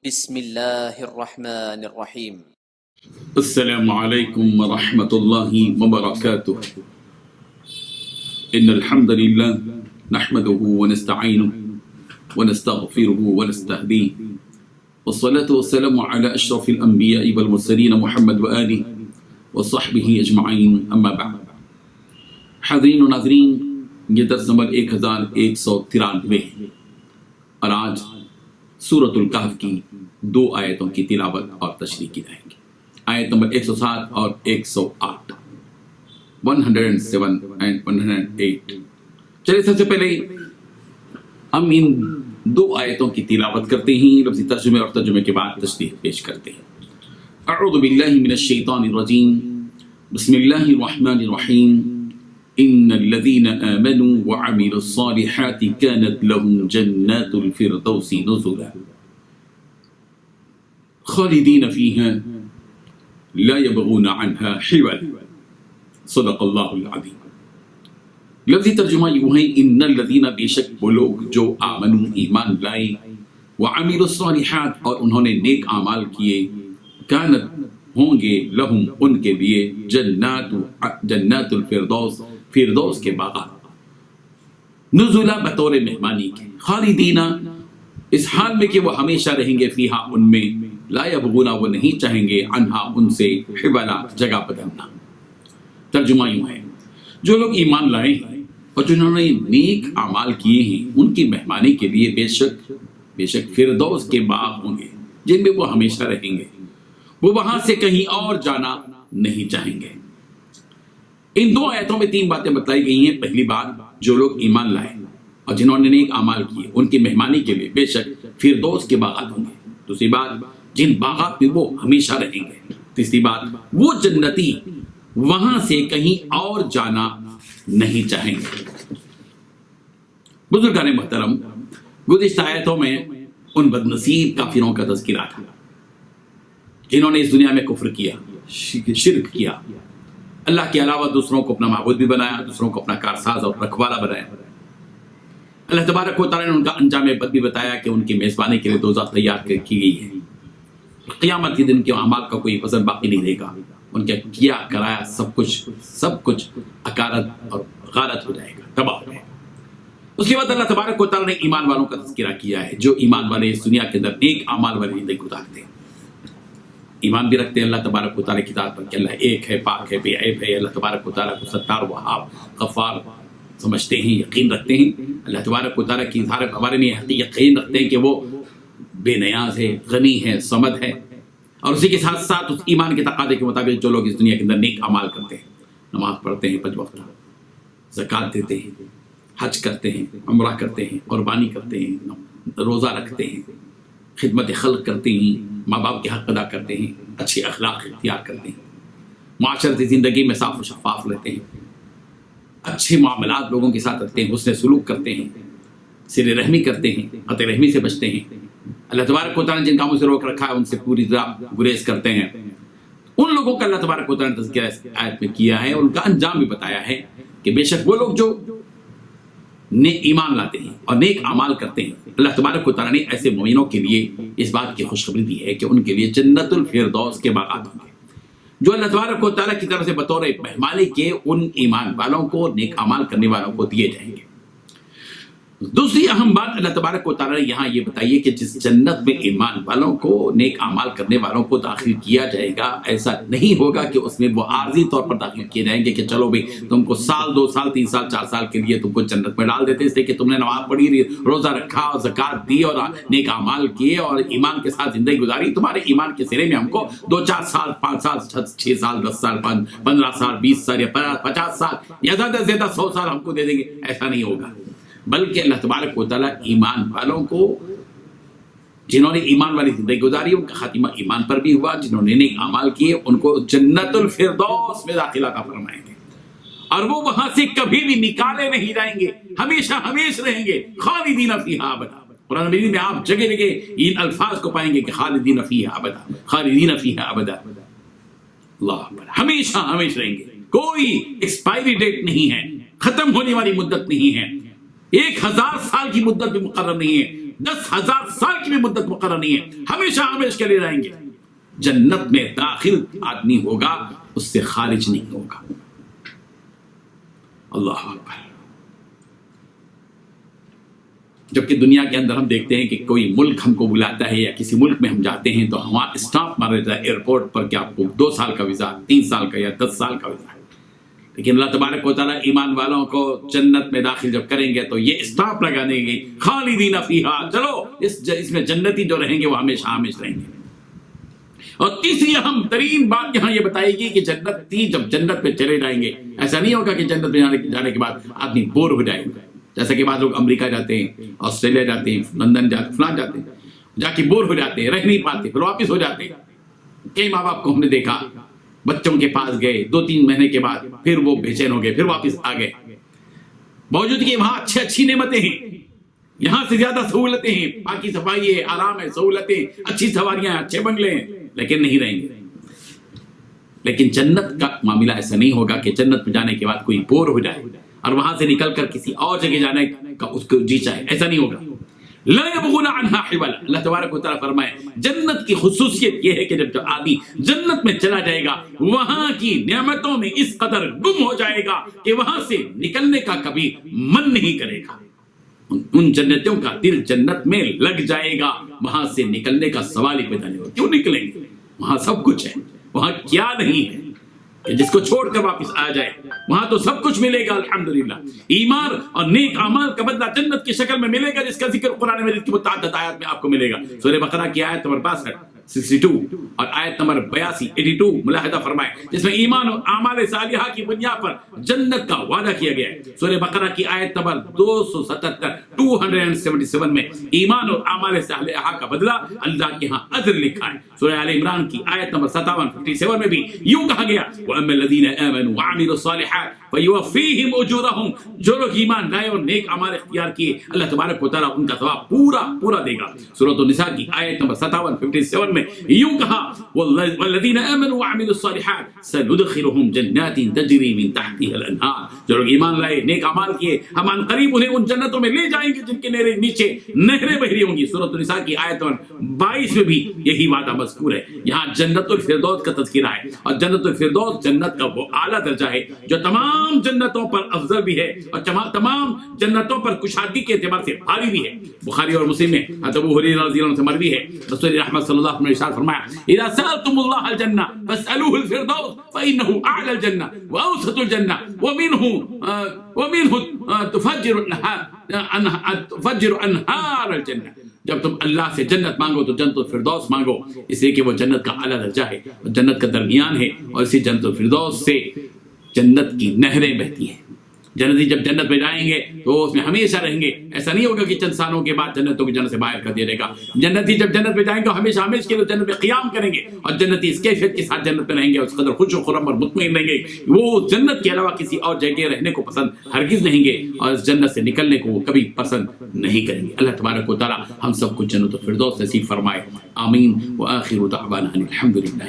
بسم اللہ الرحمن الرحیم۔ السلام علیکم ورحمۃ اللہ وبرکاتہ۔ ان الحمد للہ نحمده ونستعینه ونستغفره ونستهدیه والصلاة والسلام على اشرف الانبیاء والمرسلین محمد وآلہ وصحبہ اجمعین، اما بعد۔ حاضرین و ناظرین، یہ درس نمبر 1193 ہے اور آج سورۃ الکہف کی 2 آیتوں کی تلاوت اور تشریح کی جائے گی۔ آیت نمبر 107 اور 108، 107 and 108۔ چلیے سب سے پہلے ہم ان 2 آیتوں کی تلاوت کرتے ہیں، لفظی ترجمے اور ترجمے کے بعد تشریح پیش کرتے ہیں۔ اعوذ باللہ من الشیطان الرجیم، بسم اللہ الرحمن الرحیم۔ ان الذين آمنوا وعملوا الصالحات كانت لهم جنات الفردوس نزلا خالدين فيها لا يبغون عنها حولا، صدق اللہ العظیم۔ لفظی ترجمہ یوں ہے، ان الذين، بے شک وہ لوگ جو آمنوا، ایمان لائے، وعملوا الصالحات، اور انہوں نے نیک اعمال کیے، كانت ہوں گے لہم ان کے لیے جنات الفردوس، فردوس کے باغات، نزلا بطور مہمانی کے، خالدین اس حال میں کہ وہ ہمیشہ رہیں گے، فیہا ان میں، لا یبغون وہ نہیں چاہیں گے، عنہا ان سے، حولا جگہ بدلنا۔ ترجمہ یوں ہے، جو لوگ ایمان لائے ہیں اور جنہوں نے نیک اعمال کیے ہیں، ان کی مہمانی کے لیے بے شک فردوس کے باغ ہوں گے جن میں وہ ہمیشہ رہیں گے، وہ وہاں سے کہیں اور جانا نہیں چاہیں گے۔ ان 2 آیتوں میں 3 باتیں بتائی گئی ہیں۔ پہلی بات، جو لوگ ایمان لائے اور جنہوں نے نیک اعمال کیے، ان کی مہمانی کے لیے بے شک فردوس کے باغات ہوں گے۔ دوسری بات، جن باغات میں وہ ہمیشہ رہیں گے۔ تیسری بات، وہ جنتی وہاں سے کہیں اور جانا نہیں چاہیں گے۔ بزرگان محترم، گزشتہ آیتوں میں ان بد نصیب کافروں کا تذکرہ تھا جنہوں نے اس دنیا میں کفر کیا، شرک کیا، اللہ کے علاوہ دوسروں کو اپنا معبود بھی بنایا، دوسروں کو اپنا کارساز اور رکھوالا بنایا۔ اللہ تبارک و تعالیٰ نے ان کا انجام بد بھی بتایا کہ ان کی میزبانی کے لیے دوزخ تیار کی گئی ہے۔ قیامت کے دن کے اعمال کا کوئی وزن باقی نہیں رہے گا، ان کے کیا کرایا سب کچھ اکارت اور غارت ہو جائے گا، تباہ ہو جائے گا۔ اس کے بعد اللہ تبارک و تعالیٰ نے ایمان والوں کا تذکرہ کیا ہے، جو ایمان والے اس دنیا کے اندر نیک اعمال والی زندگی گزارتے ہیں، ایمان بھی رکھتے ہیں اللہ تبارک و تعالیٰ کی ذات پر کہ اللہ ایک ہے، پاک ہے، بے عیب ہے۔ اللہ تبارک و تعالیٰ کو ستار، وہاب، غفار سمجھتے ہیں، یقین رکھتے ہیں۔ اللہ تبارک و تعالیٰ کی ذات کے بارے میں یقین رکھتے ہیں کہ وہ بے نیاز ہے، غنی ہے، صمد ہے۔ اور اسی کے ساتھ ساتھ اس ایمان کے تقاضے کے مطابق جو لوگ اس دنیا کے اندر نیک اعمال کرتے ہیں، نماز پڑھتے ہیں 5 وقت، زکوٰۃ دیتے ہیں، حج کرتے ہیں، عمرہ کرتے ہیں، قربانی کرتے ہیں، روزہ رکھتے ہیں، خدمت خلق کرتے ہیں، ماں باپ کے حق ادا کرتے ہیں، اچھے اخلاق اختیار کرتے ہیں، معاشرتی زندگی میں صاف و شفاف رہتے ہیں، اچھے معاملات لوگوں کے ساتھ رکھتے ہیں، حسن سلوک کرتے ہیں، صلہ رحمی کرتے ہیں، قطع رحمی سے بچتے ہیں۔ اللہ تبارک و تعالیٰ نے جن کاموں سے روک رکھا ہے ان سے پوری طرح گریز کرتے ہیں۔ ان لوگوں کا اللہ تبارک و تعالیٰ نے تذکرہ اس آیت میں کیا ہے، ان کا انجام بھی بتایا ہے کہ بے شک وہ لوگ جو ایمان لاتے ہیں اور نیک اعمال کرتے ہیں، اللہ تبارک و تعالیٰ نے ایسے مومنوں کے لیے اس بات کی خوشخبری دی ہے کہ ان کے لیے جنت الفردوس کے باغات ہوں گے، جو اللہ تبارک و تعالیٰ کی طرف سے بطور مہمانی کے ان ایمان والوں کو، نیک اعمال کرنے والوں کو دیے جائیں گے۔ دوسری اہم بات اللہ تبارک و تعالیٰ نے یہاں یہ بتائی ہے کہ جس جنت میں ایمان والوں کو، نیک اعمال کرنے والوں کو داخل کیا جائے گا، ایسا نہیں ہوگا کہ اس میں وہ عارضی طور پر داخل کیے جائیں گے کہ چلو بھائی تم کو سال 2 سال 3 سال 4 سال کے لیے تم کو جنت میں ڈال دیتے، اس لیے کہ تم نے نماز پڑھی، روزہ رکھا اور زکوٰۃ دی اور نیک اعمال کیے اور ایمان کے ساتھ زندگی گزاری، تمہارے ایمان کے سرے میں ہم کو 2 4 سال 5 سال 6 سال 10 سال 15 سال 20 سال یا 50 سال یا زیادہ سے زیادہ 100 سال ہم کو دے دیں گے، ایسا نہیں ہوگا۔ بلکہ اللہ تبارک و تعالیٰ ایمان والوں کو، جنہوں نے ایمان والی زندگی گزاری، ان کا خاتمہ ایمان پر بھی ہوا، جنہوں نے نیک اعمال کیے ان کو جنت الفردوس میں داخلہ عطا فرمائیں گے، اور وہ وہاں سے کبھی بھی نکالے نہیں جائیں گے، ہمیشہ ہمیشہ رہیں گے، خالدین فیہا ابدا۔ قرآن مجید میں آپ جگہ جگہ ان الفاظ کو پائیں گے کہ خالدین فیہا ابدا، خالدین فیہا ابدا، اللہ اکبر، ہمیشہ ہمیشہ رہیں گے، کوئی ایکسپائری ڈیٹ نہیں ہے، ختم ہونے والی مدت نہیں ہے، 1000 سال کی مدت بھی مقرر نہیں ہے، 10,000 سال کی بھی مدت مقرر نہیں ہے، ہمیشہ ہمیشہ کے لیے رہیں گے۔ جنت میں داخل آدمی ہوگا، اس سے خارج نہیں ہوگا۔ اللہ اکبر۔ جبکہ دنیا کے اندر ہم دیکھتے ہیں کہ کوئی ملک ہم کو بلاتا ہے یا کسی ملک میں ہم جاتے ہیں تو وہاں اسٹاپ مارا جاتا ہے ایئرپورٹ پر کہ آپ کو 2 سال کا ویزا، 3 سال کا یا 10 سال کا ویزا ہے۔ لیکن اللہ تبارک و تعالیٰ ایمان والوں کو جنت میں داخل جب کریں گے تو یہ اسٹاپ لگا دیں گے، خالدین فیہا، چلو اس میں جنتی جو رہیں گے وہ ہمیشہ ہمیشہ رہیں گے۔ اور تیسری اہم ترین بات یہاں یہ بتائے گی کہ جنتی جب جنت میں چلے جائیں گے، ایسا نہیں ہوگا کہ جنت میں جانے کے بعد آدمی بور ہو جائے گا۔ جیسا کہ بعض لوگ امریکہ جاتے ہیں، آسٹریلیا جاتے ہیں، لندن جاتے ہیں، فلان جاتے ہیں، جا کے بور ہو جاتے ہیں، رہ نہیں پاتے، پھر واپس ہو جاتے ہیں۔ کئی ماں باپ کو ہم نے دیکھا بچوں کے پاس گئے 2-3 مہینے کے بعد پھر وہ بے چین ہو گئے، پھر واپس آ گئے، باوجود کہ وہاں اچھی نعمتیں ہیں، یہاں سے زیادہ سہولتیں ہیں، پاکی صفائی ہے، آرام ہے، سہولتیں، اچھی سواریاں، اچھے بنگلے ہیں، لیکن نہیں رہیں گے۔ لیکن جنت کا معاملہ ایسا نہیں ہوگا کہ جنت میں جانے کے بعد کوئی بور ہو جائے اور وہاں سے نکل کر کسی اور جگہ جانے کا اس کو جی چاہے، ایسا نہیں ہوگا۔ لا يبغون عنها حولا، اللہ تبارک و تعالیٰ فرمائے جنت کی خصوصیت یہ ہے کہ جب آدمی جنت میں چلا جائے گا وہاں کی نعمتوں میں اس قدر گم ہو جائے گا کہ وہاں سے نکلنے کا کبھی من نہیں کرے گا۔ ان جنتوں کا دل جنت میں لگ جائے گا، وہاں سے نکلنے کا سوال ہی پیدا نہیں ہوگا۔ کیوں نکلیں گے؟ وہاں سب کچھ ہے، وہاں کیا نہیں ہے کہ جس کو چھوڑ کر واپس آ جائے؟ وہاں تو سب کچھ ملے گا الحمدللہ۔ ایمان اور نیک اعمال کا بدلہ جنت کی شکل میں ملے گا، جس کا ذکر قرآن مجید کی متعدد آیات میں آپ کو ملے گا۔ سورہ بقرہ کی آیت نمبر 62 62 اور آیت نمبر 82 82 ملاحظہ فرمائے، جس میں ایمان اور اعمال صالحہ کی بنیاد پر جنت کا وعدہ کیا گیا ہے۔ سورہ بقرہ کی آیت نمبر 277 میں ایمان اور اعمال صالحہ کا بدلہ اللہ کے ہاں اجر لکھا ہے۔ سورہ آل عمران کی آیت نمبر 57 میں بھی یوں کہا گیا، وَأَمَّا الَّذِينَ آمَنُوا وَعَمِلُوا الصَّالِحَاتِ فَيُوَفِّيهِمْ أُجُورَهُمْ، جو لوگ ایمان لائے اور نیک اعمال اختیار کیے اللہ تبارک و تعالیٰ ان کا ثواب پورا دے گا۔ سورۃ النساء کی آیت نمبر 57 میں یوں کہا، وَالَّذِينَ آمَنُوا وَعَمِلُوا الصَّالِحَاتِ سَنُدْخِلُهُم جَنَّاتٍ تَجْرِي مِن تَحْتِهَا الْأَنْهَارُ، جو لوگ ایمان لائے نیک اعمال کیے ہم ان قریب انہیں ان جنتوں میں لے جائیں گے جن کے نیچے نہریں بہ رہی ہوں گی۔ سورۃ النساء کی آیت نمبر 22 میں بھی یہی وعدہ مذکور ہے۔ یہاں جنت الفردوس کا تذکرہ ہے، اور جنت الفردوس جنت کا وہ اعلیٰ درجہ ہے جو تمام جنتوں پر افضل بھی ہے اور تمام جنتوں پر کشادگی کے اعتبار سے بھاری بھی ہے۔ بخاری اور مسلم میں ابو ہریرہ رضی اللہ عنہ سے مروی ہے، رسول رحمت صلی اللہ علیہ وسلم نے ارشاد فرمایا، اذا سألتم الله الجنة فاسألوه الفردوس فإنه أعلى الجنة وأوسط الجنة ومنه تفجر أنهار الجنة۔ جب تم اللہ سے جنت مانگو تو جنت الفردوس مانگو، اس لیے کہ وہ جنت کا اعلیٰ درجہ ہے اور جنت کا درمیان ہے، اور اسی جنت الفردوس سے جنت کی نہریں بہتی ہیں۔ جنتی جب جنت میں جائیں گے تو اس میں ہمیشہ رہیں گے، ایسا نہیں ہوگا کہ چند سالوں کے بعد جنتوں کی جنت سے باہر کر دیا جائے گا۔ جنتی جب جنت میں جائیں گے ہمیشہ کے لیے جنت میں قیام کریں گے، اور جنتی اس کیفیت کے ساتھ جنت میں رہیں گے، اس قدر خوش و خرم اور مطمئن رہیں گے، وہ جنت کے علاوہ کسی اور جگہ رہنے کو پسند ہرگز نہیں گے، اور اس جنت سے نکلنے کو وہ کبھی پسند نہیں کریں گے۔ اللہ تبارک و تعالی ہم سب کو جنت الفردوس نصیب فرمائے، آمین۔ وآخر دعوانا الحمد للہ۔